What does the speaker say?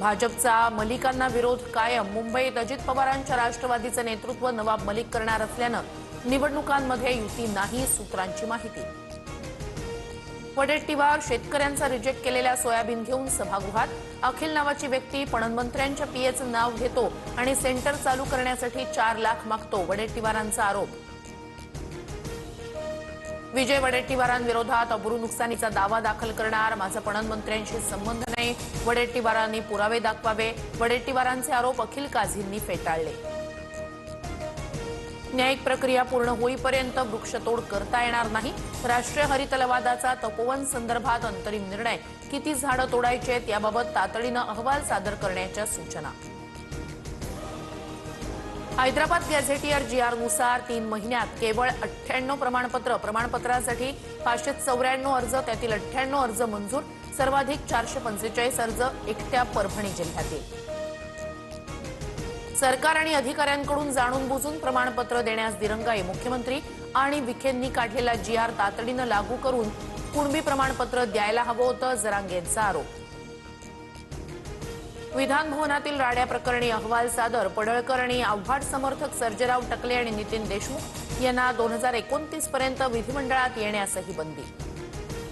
भाजपचा मलिकांना विरोध कायम। मुंबईत अजित पवारांच्या राष्ट्रवादीचे नेतृत्व नवाब मलिक करणार असल्यानं निवडणुकांमध्ये युती नाही, सूत्रांची माहिती। वडेट्टीवार शेतकऱ्यांचा रिजेक्ट केलेल्या सोयाबीन घेऊन सभागृहात। अखिल नावाची व्यक्ती पणन मंत्र्यांच्या पीएचं नाव घेतो आणि सेंटर चालू करण्यासाठी 4 लाख मागतो, वडेट्टीवारांचा आरोप। विजय वडेट्टीवारांविरोधात अब्रू नुकसानीचा दावा दाखल करणार। माझा पणन मंत्र्यांशी संबंध नाही, वडेट्टीवारांनी पुरावे दाखवावे। वडेट्टीवारांचे आरोप अखिल काझींनी फेटाळले। न्यायिक प्रक्रिया पूर्ण होईपर्यंत वृक्षतोड करता येणार नाही। राष्ट्रीय हरित लवादाचा तपोवन संदर्भात अंतरिम निर्णय। किती झाडं तोडायची आहेत याबाबत तातडीनं अहवाल सादर करण्याच्या सूचना। हैदराबाद गॅझेटियर जीआरनुसार 3 महिन्यात केवळ 98 प्रमाणपत्रासाठी 594 अर्ज, त्यातील 98 अर्ज मंजूर। सर्वाधिक 445 अर्ज एकट्या परभणी जिल्ह्यातील। सरकार आणि अधिकाऱ्यांकडून जाणून बुजून प्रमाणपत्र देण्यास दिरंगाई। मुख्यमंत्री आणि विखेंनी काढलेला जीआर तातडीनं लागू करून कुणबी प्रमाणपत्र द्यायला हवं होतं, जरांगेंचा आरोप। विधान भवनातील राड्या प्रकरणी अहवाल सादर। पडळकर आणि आव्हाड समर्थक सर्जेराव टकले आणि नितीन देशमुख यांना 2029 पर्यंत विधिमंडळात येण्यासही बंदी।